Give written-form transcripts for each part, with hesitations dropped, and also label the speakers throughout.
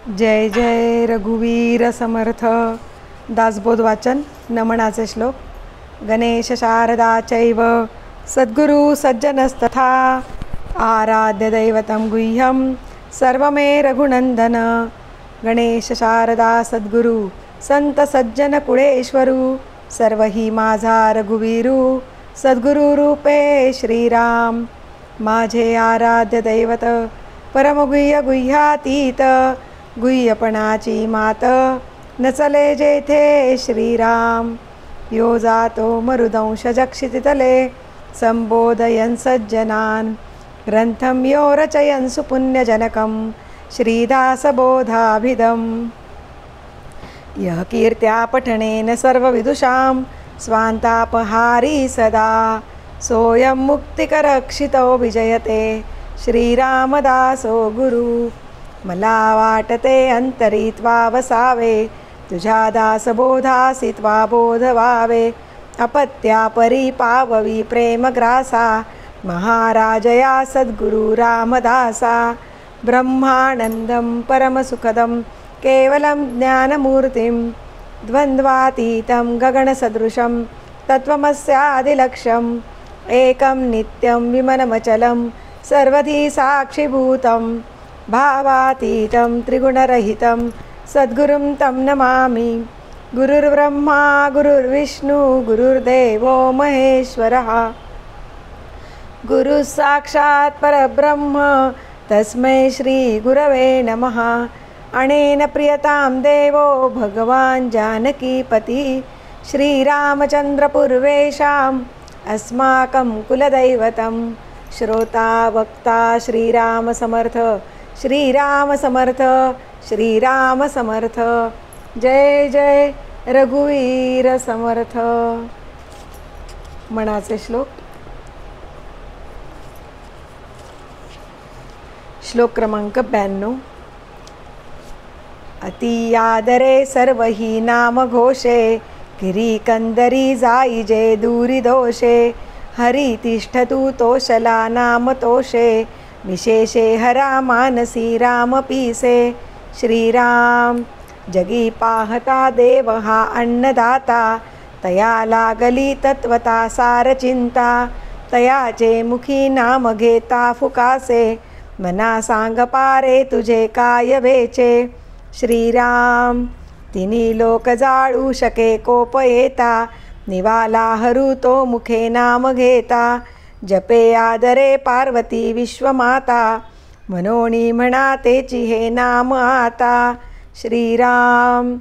Speaker 1: जय जय रघुवीर समर्थ. दासबोध वाचन. नमनाचे श्लोक. गणेश शारदा चैव सद्गुरु सज्जनस्तथा आराध्य दैवतं गुह्यं सर्वमे रघुनंदन. गणेश शारदा सद्गुरु संत सज्जन कुळेश्वरू सर्व ही माझा रघुवीरू सद्गुरु रूपे श्रीराम. माझे आराध्य दैवत परमगुह्य गुह्यातीत गुह्यपणाची मात नचले जेथे श्रीराम. यो जातो मरुदंश जक्षितितले संबोधयन् सज्जनान् ग्रंथं यो रचयन् सुपुण्यजनकं श्रीदासबोधाभिधम्. यः कीर्त्या पठनेन सर्वविदुषां स्वान्तापहारी सदा सोऽयं मुक्तिकरक्षितो विजयते श्रीरामदासो गुरु. मला वाटते अंतरी त्वा वसावे तुझ्या दासबोधासी त्वा बोध व्हावे. अपत्या परी पाववी प्रेमग्रासा महाराजया सद्गुरु रामदासा. ब्रह्मानंदं परमसुखदं केवलं ज्ञानमूर्तिं द्वन्द्वातीतं गगनसदृशं तत्त्वमस्यादिलक्ष्यम् एकं नित्यं विमनमचलं सर्वधी साक्षिभूतं भावातीतं त्रिगुणरहितं सद्गुरुं तं नमामि. गुरुर्ब्रह्मा गुरुर्विष्णु गुरुर्देवो महेश्वरः गुरुः साक्षात् परब्रह्म तस्मै श्री गुरवे नमः. अनेन प्रियतां देवो भगवान् जानकीपति श्रीरामचन्द्रपूर्वेषाम् अस्माकं कुलदैवतं. श्रोता वक्ता श्रीराम समर्थ श्रीराम समर्थ श्रीराम समर्थ. जय जय रघुवीर समर्थ. मनाचे श्लोक. श्लोक क्रमांक 92. अति आदरे सर्व ही नाम घोषे गिरी कंदरी जाईजे दूरी दोषे. हरी तिष्ठतु तोषला नाम तोषे विशेषे हरा मानसी राम पीसे. श्रीराम जगी पाहता देव हा अन्नदाता तया लागली तत्वता सार चिंता. तयाचे मुखी नाम घेता फुकासे मना सांग पारे तुझे काय वेचे. श्रीराम तिन्ही लोक जाळू शके कोप येता निवाला हरू तो मुखे नाम घेता. जपे आदरे पार्वती विश्वमाता मनोणी म्हणा तेची हे नाम आता. श्रीराम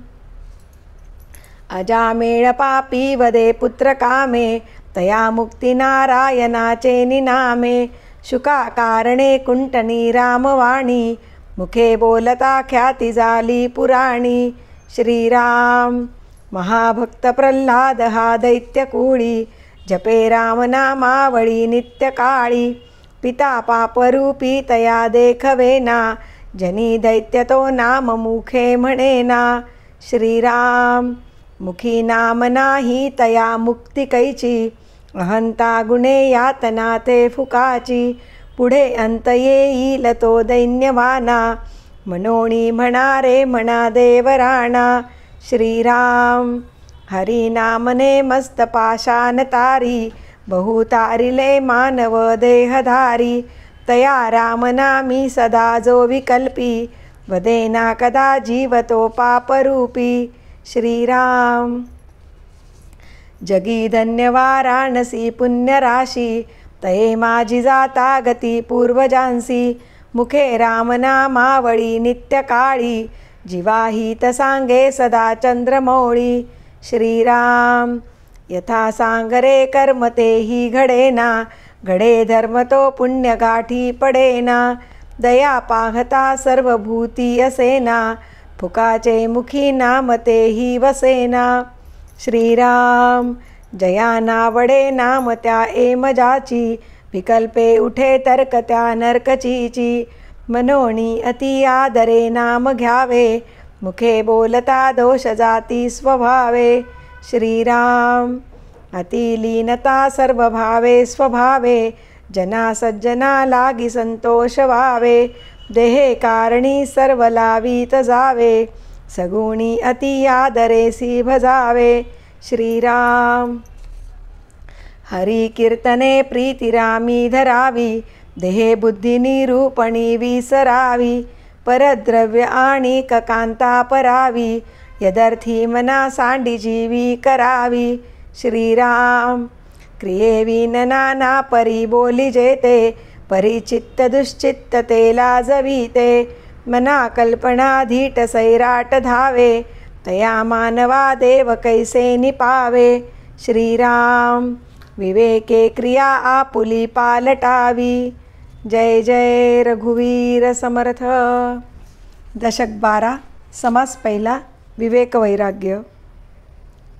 Speaker 1: अजामेळ पापी वदे पुत्र कामे तया मुक्ती नारायणाचे निनामे. शुका कारणे कुंटनी रामवाणी मुखे बोलता ख्याती झाली पुराणी. श्रीराम महाभक्त प्रल्हाद हा दैत्यकूळी जपे रामनामावळी नित्यकाळी. पिता पापरूपी तया देखवेना जनी दैत्य तो नाम मुखे म्हणेना. श्रीराम मुखी नाम नाही तया मुक्ती कैची अहंता गुणे यातना ते फुकाची. पुढे अंत येईल तो दैन्यवाना मनोणी म्हणारे म्हणा देवराणा. श्रीराम हरी नामने मस्त पाशान तारी बहु तारिले मानव देहधारी. तया रामनामी सदा जो विकल्पी वदेना कदा जीवतो पापरूपी. श्रीराम जगी धन्य वाराणसी पुण्यराशी तये माझी जाता गती पूर्वजांसी. मुखे रामनामावळी नित्यकाळी जीवाहित सांगे सदा चंद्रमौळी. श्रीराम यथा सांगरे कर्म तेही घडेना घडे धर्म तो पुण्य गाठी पडेना. दया पाहता सर्व भूती असेना फुकाचे मुखी नाम तेही वसेना. श्रीराम जया नावडे नाम त्या एमजाची विकल्पे उठे तर्क त्या नरकचीची. मनोणी अति आदरे नाम घ्यावे मुखे बोलता दोष जाती स्वभावे. श्रीराम अतिलीनता सर्व भावे स्वभावे जना सज्जना लागी संतोष व्हावे. देहे कारणी सर्व लावीत जावे, सगुणी अति आदरेसी भजावे. श्रीराम. हरी कीर्तने प्रीतिरामी धरावी, देहे बुद्धी निरूपणी विसरावी. परद्रव्य आणि कांता परावी, यदर्थी मना सांडी जीवी करावी. श्रीराम. क्रियेविन नाना परी बोली जेते, परिचित्त दुश्चित्त ते लाजवीते. मना कल्पना धीट सैराट धावे, तया मानवा देव कैसे निपावे. श्रीराम. विवेके क्रिया आपुली पालटावी. जय जय रघुवीर समर्थ. दशक 12 समास पहिला विवेक वैराग्य.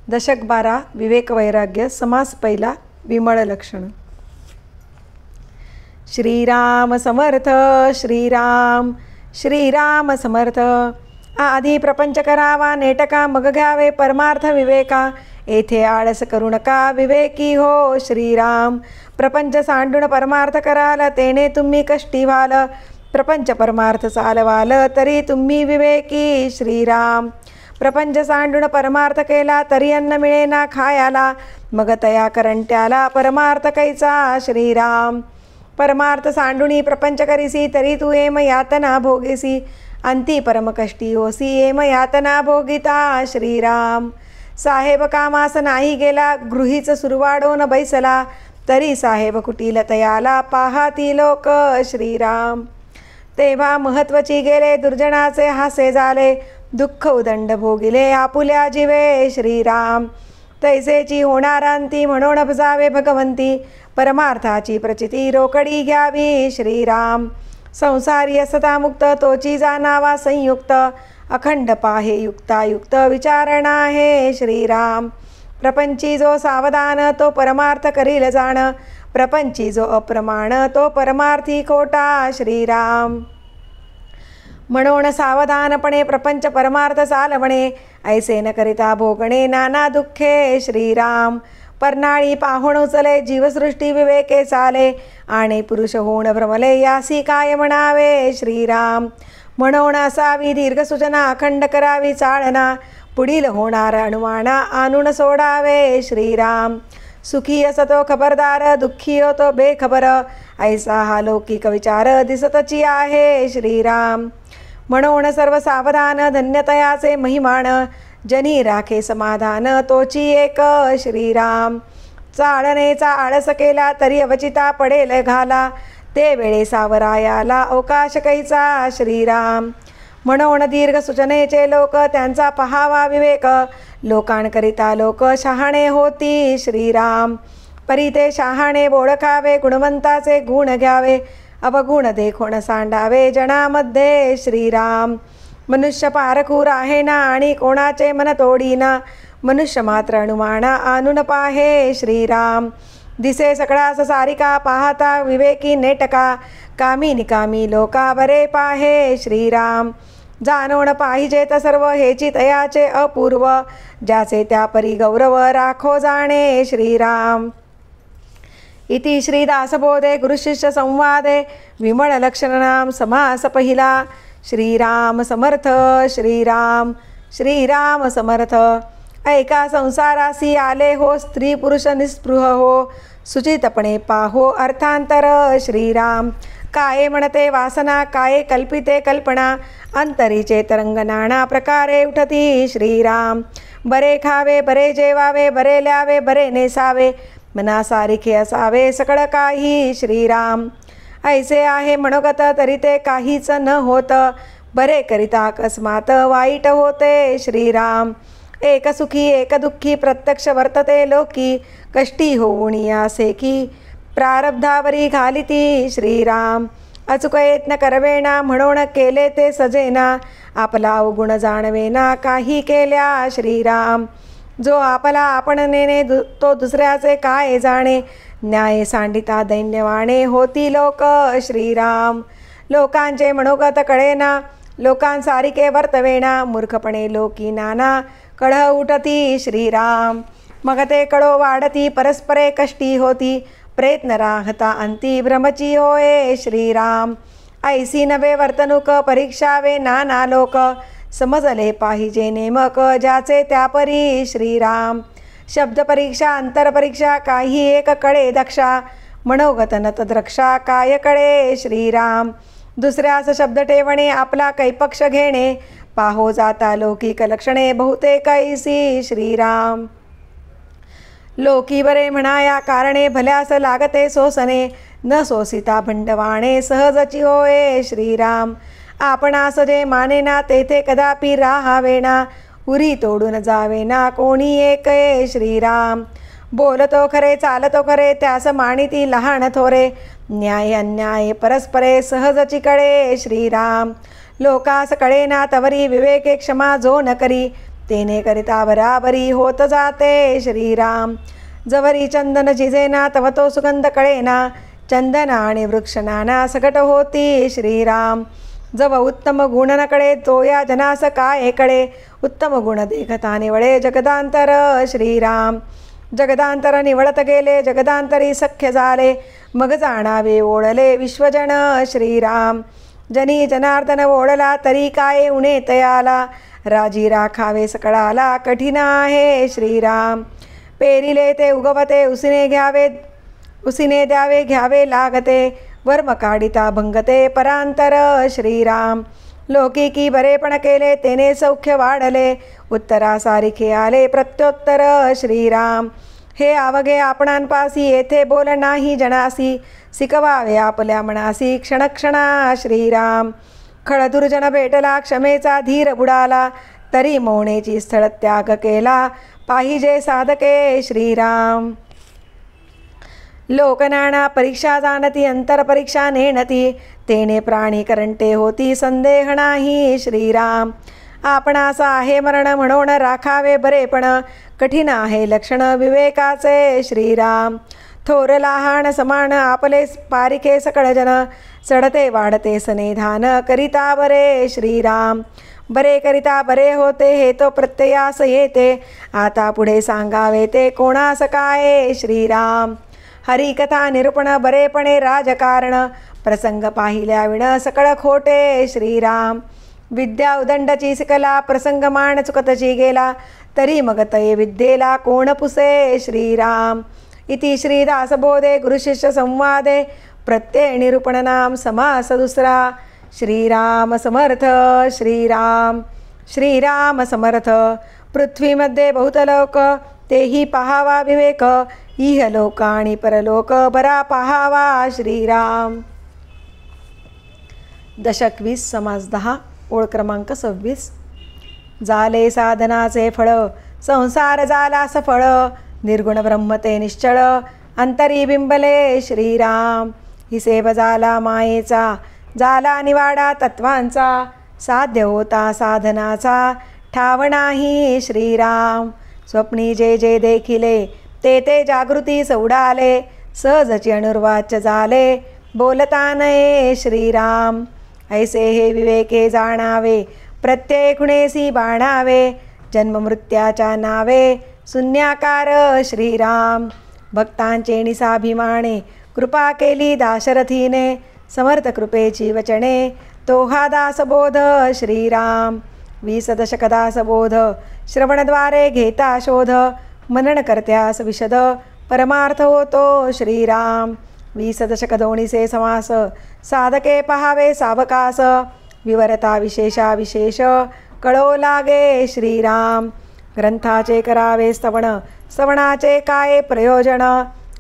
Speaker 1: दशक 12 विवेक वैराग्य समास पहिला विमळ लक्षण. श्रीराम समर्थ. श्रीराम. श्रीराम समर्थ. आधी प्रपंच करावा नेटका, मग घ्यावे परमार्थ विवेका. येथे आळस करू नका विवेकी हो. श्रीराम. प्रपंच सांडून परमार्थ कराल, तेने तुम्ही कष्टी व्हाल. प्रपंच परमार्थ चालवाल, तरी तुम्ही विवेकी. श्रीराम. प्रपंच सांडून परमार्थ केला, तरी अन्न मिळेना खायाला. मग तया करंट्याला परमार्थ कैचा. श्रीराम. परमार्थ सांडुणी प्रपंच करीसी, तरी तू एम यातना भोगीसी. अंती परम कष्टी होसी, एम यातना भोगिता. श्रीराम. साहेब कामास नाही गेला, गृहीच सुरवाडोन बैसला. तरी साहेब कुटील तयाला, पाहाती लोक. श्रीराम. तेव्हा महत्वाची गेले, दुर्जनाचे हासे झाले. दुःख उदंड भोगिले आपुल्या जीवे. श्रीराम. तैसेची होणारांती, म्हणून भजावे भगवंती. परमार्थाची प्रचिती रोकडी घ्यावी. श्रीराम. संसारी असता मुक्त, तोची जाणावा संयुक्त. अखंड पाहे युक्तायुक्त विचारणा आहे. श्रीराम. प्रपंची जो सावधान, तो परमार्थ करील जाण. प्रपंची जो अप्रमाण, तो परमार्थी खोटा. श्रीराम. म्हणून सावधानपणे प्रपंच परमार्थ चालवणे, ऐसे न करिता भोगणे नाना दुःखे. श्रीराम. परनाळी पाहुण उचले, जीवसृष्टी विवेके चाले. आणि पुरुष होऊन भ्रमले, यासी काय म्हणावे. श्रीराम. म्हणून असावी दीर्घ सूचना, अखंड करावी चाळना. पुढील होणार अनुमाना आणून सोडावे. श्रीराम. सुखी असतो खबरदार, दुःखी होतो बेखबर. ऐसा हा लौकिक विचार दिसतची आहे. श्रीराम. म्हणून सर्व सावधान, धन्यतयाचे महिमान. जनी राखे समाधान, तोची एक. श्रीराम. चाळणेचा आळस केला, तरी अवचिता पडेल घाला. ते वेळे सावरायाला अवकाश कैचा. श्रीराम. म्हणून दीर्घ सूचनेचे लोक, त्यांचा पहावा विवेक. लोकांकरिता लोक शहाणे होती. श्रीराम. परी ते शहाणे ओळखावे, गुणवंताचे गुण घ्यावे. अवगुण देखून सांडावे जनामध्ये. श्रीराम. मनुष्य पारखूर आहे ना, आणि कोणाचे मन तोडीना. मनुष्य मात्र अनुमाना आणून पाहे. श्रीराम. दिसे सकळास सारिका, पाहता विवेकी नेटका. कामी निकामी लोका बरे पाहे. श्रीराम. जाणून पाहिजेत सर्व, हेची तयाचे अपूर्व. ज्याचे त्या परी गौरव राखो जाणे. श्रीराम. इति श्रीदासबोधे गुरुशिष्य संवादे विमळ लक्षणनाम समास पहिला. श्रीराम समर्थ. श्रीराम. श्रीराम समर्थ. ऐका संसारासी आले हो, स्त्री पुरुष निस्पृह हो. सुचितपणे पाहो अर्थांतर. श्रीराम. काय म्हणते वासना, काय कल्पिते कल्पना. अंतरीचे तरंग नाना प्रकारे उठती. श्रीराम. बरे खावे, बरे जेवावे, बरे ल्यावे, बरे नेसावे. मनासारिखे असावे सकळ काही. श्रीराम. ऐसे आहे मनोगत, तरी ते काहीच न होत. बरे करिता अकस्मात वाईट होते. श्रीराम. एक सुखी एक दुःखी प्रत्यक्ष वर्तते लोकी. कष्टी होऊन यासे की प्रारब्धावरी घालिती. श्रीराम. अचूक यत्न करवेना, म्हणून केले ते सजेना. आपला अवगुण जाणवेना, काही केल्या. श्रीराम. जो आपला आपण नेणे, तो दुसऱ्याचे काय जाणे. न्याय सांडिता दैन्यवाणे होती लोक. श्रीराम. लोकांचे मनोगत कळेना, लोकांसारिखे वर्तवेना. मूर्खपणे लोकी नाना कळह उठती. श्रीराम. मग ते कळो वाढती, परस्परे कष्टी होती. प्रयत्न राहता अंती भ्रमची होय. श्रीराम. ऐसी नवे वर्तणूक परीक्षावे नाना लोक, समजले पाहिजे नेमक ज्याचे त्यापरी श्रीराम. शब्द परीक्षा अंतर परीक्षा काही एक कळे दक्षा, मनोगत नतद्रक्षा काय कळे श्रीराम. दुसऱ्यास शब्द ठेवणे आपला कैपक्ष घेणे, पाहो जाता लौकिक लक्षणे बहुतेक ऐसी श्रीराम. लोकी बरे म्हणाया कारणे भल्यास लागते सोसणे, न सोसिता भंडवाणे सहजची होय श्रीराम. आपणास जे मानेना तेथे कदापि राहावेना, उरी तोडून जावेना कोणी एक श्रीराम. बोलतो खरे चालतो खरे त्यास मानिती लहान थोरे, न्याय अन्याय परस्परे सहजची कळे श्रीराम. लोकास कळेना तवरी विवेके क्षमा जो न करी, तेने करिता बराबरी होत जाते श्रीराम. जवरी चंदन झिजेना तव तो सुगंध कळेना, चंदना आणि वृक्ष नाना सकट होती श्रीराम. जव उत्तम गुण न कळे तो या जनास काय कळे, उत्तम गुण देखता निवळे जगदांतर श्रीराम. जगदांतर निवळत गेले जगदांतरी सख्य झाले, मग जाणावे ओळले विश्वजन श्रीराम. जनी जनार्दन ओळला तरी काय उणे तयाला, राजी राखावे सकळाला कठीण आहे श्रीराम. पेरिले ते उगवते उसिने द्यावे घ्यावे लागते, वर्म काढिता भंगते परांतर श्रीराम. लौकिकी बरेपण केले तेने सौख्य वाढले, उत्तरा सारिखे आले प्रत्योत्तर श्रीराम. हे आवगे आपणांपासी येथे बोल नाही जनासी, शिकवावे आपल्या मनासी क्षणक्षणा श्रीराम. खळदुर्जन भेटला क्षमेचा धीर बुडाला, तरी मौनेची स्थळ त्याग केला पाहिजे साधके श्रीराम. लोकनाना परीक्षा जाणती अंतर परीक्षा नेणती, तेने प्राणी करंटे होती संदेह नाही श्रीराम. आपणास आहे मरण म्हणून राखावे बरेपण, कठीण आहे लक्षण विवेकाचे श्रीराम. थोर लहान समान आपले पारिखे सकळजन, चढते वाढते सनेधान करिता बरे श्रीराम. बरे करिता बरे होते हे तो प्रत्ययास येते, आता पुढे सांगावे ते कोणास काय श्रीराम. हरिकथा निरूपण बरेपणे राजकारण, प्रसंग पाहिल्या विण सकळ खोटे श्रीराम. विद्या उदंडची शिकला प्रसंग मान चुकतची गेला, तरी मग तये विद्येला कोण पुसे श्रीराम. इति श्रीदासबोधे गुरुशिष्य संवादे प्रत्यय निरूपण नाम समास दुसरा. श्रीराम समर्थ श्रीराम. श्रीराम समर्थ. पृथ्वीमध्ये बहुतलोक तेही पहावा विवेक, इहलोक आणि परलोक बरा पहावा श्रीराम. दशक 20 समास 10 ओळ क्रमांक 26. झाले साधनाचे फळ संसार झाला सफळ, निर्गुण ब्रह्मते निश्चळ अंतरी बिंबले श्रीराम. हिसेब झाला मायेचा झाला निवाडा तत्वांचा, साध्य होता साधनाचा ठाव नाही श्रीराम. स्वप्नी जे जे देखिले ते ते जागृतीस उडाले, सहजची अनुर्वाच्य झाले बोलता नये श्रीराम. ऐसे हे विवेके जाणावे प्रत्यय खुणेसी बाणावे, जन्ममृत्याच्या नावे शून्याकार श्रीराम. भक्तांचे निसाभिमाने कृपा केली दाशरथीने, समर्थ कृपेची वचने तो हा दासबोध श्रीराम. 20 दशक दासबोध श्रवणद्वारे घेता शोध, मनन करत्यास विशद परमार्थ होतो श्रीराम. 20 दशक दोन्हीचे समास साधके पहावे सावकास, विवरता विशेषा विशेष कळो लागे श्रीराम. ग्रंथाचे करावे स्तवन स्तवनाचे काय प्रयोजन,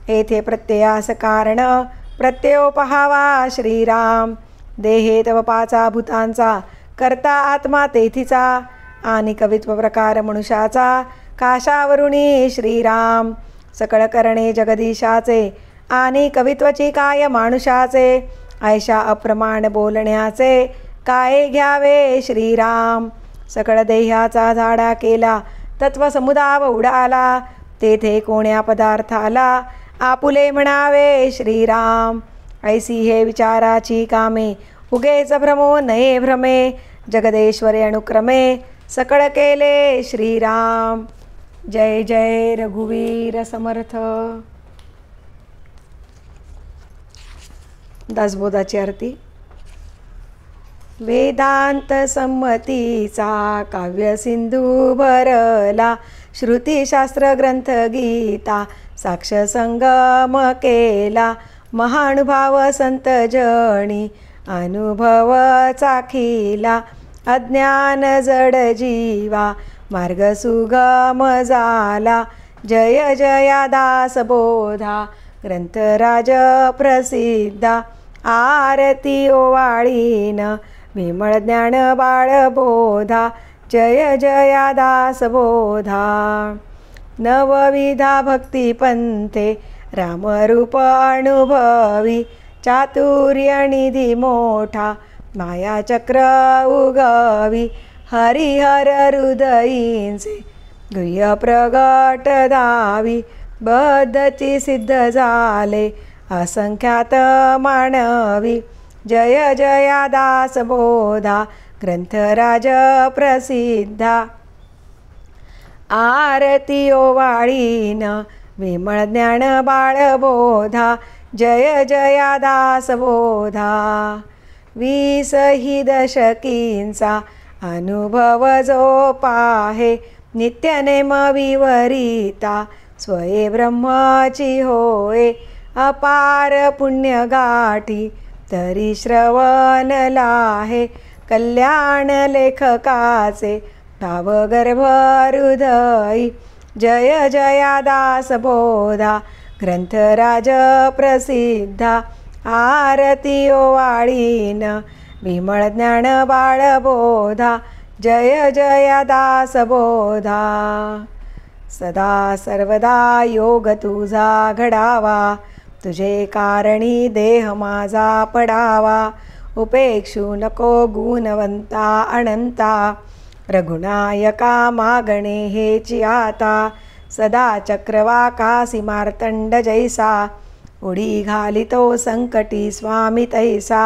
Speaker 1: येथे प्रत्ययास कारण प्रत्ययो पहावा श्रीराम. देहे तव पाचा भूतांचा करता आत्मा तेथीचा, आणि कवित्व प्रकार मनुष्याचा काशावरुणी श्रीराम. सकळ करणे जगदीशाचे आणि कवित्वची काय मानुषाचे, ऐशा अप्रमाण बोलण्याचे काय घ्यावे श्रीराम. सकळ देहाचा झाडा केला तत्वसमुदाव उडाला, तेथे कोण्या पदार्थाला आपुले म्हणावे श्रीराम. ऐसी हे विचाराची कामे उगेच भ्रमो नये भ्रमे, जगदेश्वरे अनुक्रमे सकळ केले श्रीराम. जय जय रघुवीर समर्थ. दासबोधाची आरती. वेदांत संमतीचा काव्यसिंधू भरला, श्रुतिशास्त्र ग्रंथ गीता साक्ष संगम केला. महानुभाव संत जणी अनुभव चाखिला, अज्ञान जड जीवा मार्ग सुगम झाला. जय जया दास बोधा ग्रंथराज प्रसिद्धा, आरती ओवाळीन विमळ ज्ञान बाळबोधा. जय जया दास बोधा. नवविधा भक्ती पंथे रामरूप अनुभवी, चातुर्य निधी मोठा माया चक्र उगवी. हरिहर हृदयींचे गुह्य प्रगट दावी, बद्धची सिद्ध झाले असंख्यात मानवी. जय जया दास बोधा ग्रंथराज प्रसिद्धा, आरती ओवाळीन विमळ ज्ञान बाळबोधा. जय जया दास बोधा. 20 ही दशकींचा अनुभव जो पाहे, नित्यनेम विवरिता स्वये ब्रह्माची होय. अपार पुण्य गाठी तरी श्रवण लाहे, कल्याण लेखकाचे भावगर्भ हृदयी. जय जया दास बोधा ग्रंथराज प्रसिद्धा, आरती ओवाळीन विमळ ज्ञान बाळबोधा. जय जया दास बोधा. सदा सर्वदा योग तुझा घडावा, तुझे कारणी देह माझा पडावा. उपेक्षू नको गुणवंता अनंता, रघुनायका मागणे हेची आता. सदा चक्रवाकासी मार्तंड जैसा, उडी घालितो संकटी स्वामी तैसा.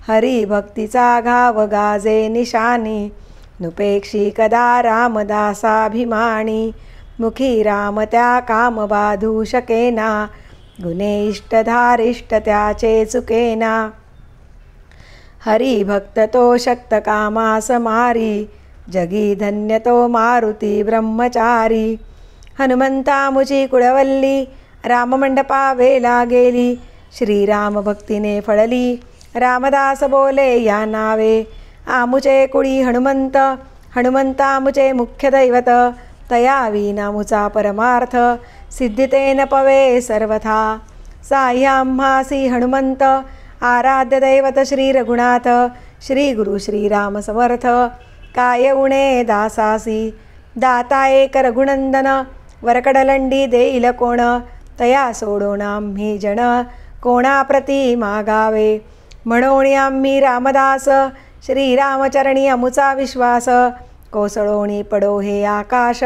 Speaker 1: हरिभक्तीचा घाव गाजे निशानी, नुपेक्षी कदा रामदासाभिमानी. मुखी राम त्या काम बाधू शकेना, गुणे इष्टधारिष्ट त्याचे चुकेना. हरिभक्त तो शक्त कामास मारी, जगी धन्य तो मारुती ब्रह्मचारी. हनुमंता मुची कुळवल्ली, राममंडपा वेला गेली. श्रीराम भक्तीने फळली, रामदास बोले या नावे. आमुचे कुळी हनुमंत, हनुमंता मुचे मुख्य दैवत. तया विना मुचा परमार्थ, सिद्धिते न पवे सर्वथा. साह्याम्हासी हनुमंत, आराध्य दैवत श्री रघुनाथ. श्री गुरु श्रीराम समर्थ, काय उणे दासासी. दाता एक रघुनंदन, वरकडलंडी देईल कोण. तया सोडून आम्ही जन, कोणाप्रती मागावे. म्हणून आम्ही रामदास, श्रीरामचरणी अमुचा विश्वास. कोसळोणी पडो हे आकाश,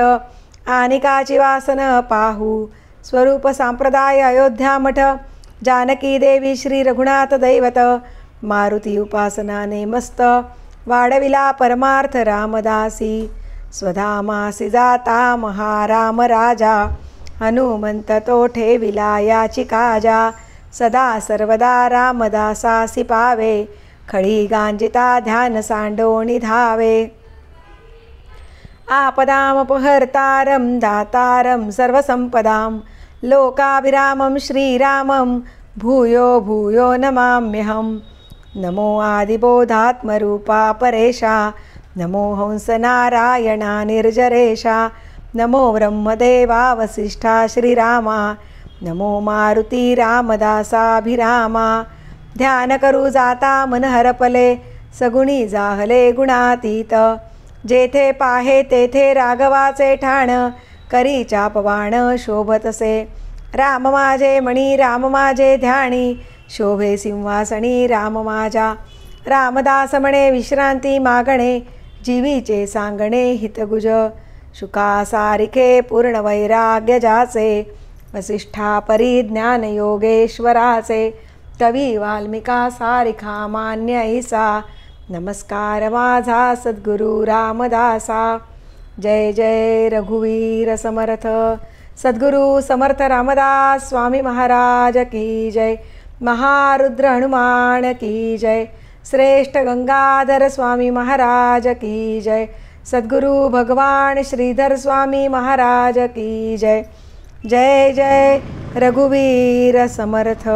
Speaker 1: आनिकाची वासन पाहू. स्वरूप संप्रदाय अयोध्या मठ, जानकी देवी श्री रघुनाथ दैवत. मारुती उपासनाने मस्त, वाढविला परमार्थ रामदासी. स्वधामासी जाता महाराम राजा, हनुमंत तो ठेविला याची काजा. सदा सर्वदा रामदासासी पावे, खळी गांजिता ध्यान सांडोणी धावे. आपदामपहर्तारं दातारं सर्वसंपदां, लोकाभिरामं श्रीरामं भूयो भूयो नमाम्यहं. नमो आदिबोधात्मरूपा परेशा, नमो हंसनारायणा निर्जरेशा. नमो ब्रह्मदेवा वसिष्ठा श्रीरामा, नमो मारुती रामदासाभिरामा. ध्यान करू जाता मन हरपले, सगुणी जाहले गुणातीत. जेथे पाहे तेथे राघवाचे ठाण, करी चापवाण शोभतसे. राम माझे मणी राम माझे ध्यानी, शोभे सिंहासनी राम माझा. रामदास म्हणे विश्रांती मागणे, जीवीचे सांगणे हितगुज. शुकासारिखे पूर्ण वैराग्य जाचे, वसिष्ठा परिज्ञान योगेश्वराचे. कवी वाल्मिका सारिखा मान्य ऐसा, नमस्कार माझा सद्गुरु रामदासा. जय जय रघुवीर समर्थ. सद्गुरु समर्थ रामदास स्वामी महाराज की जय. महारुद्र हनुमान की जय. श्रेष्ठ गंगाधर स्वामी महाराज की जय। सद्गुरु भगवान श्रीधर स्वामी महाराज की जय। जय जय रघुवीर समर्थ।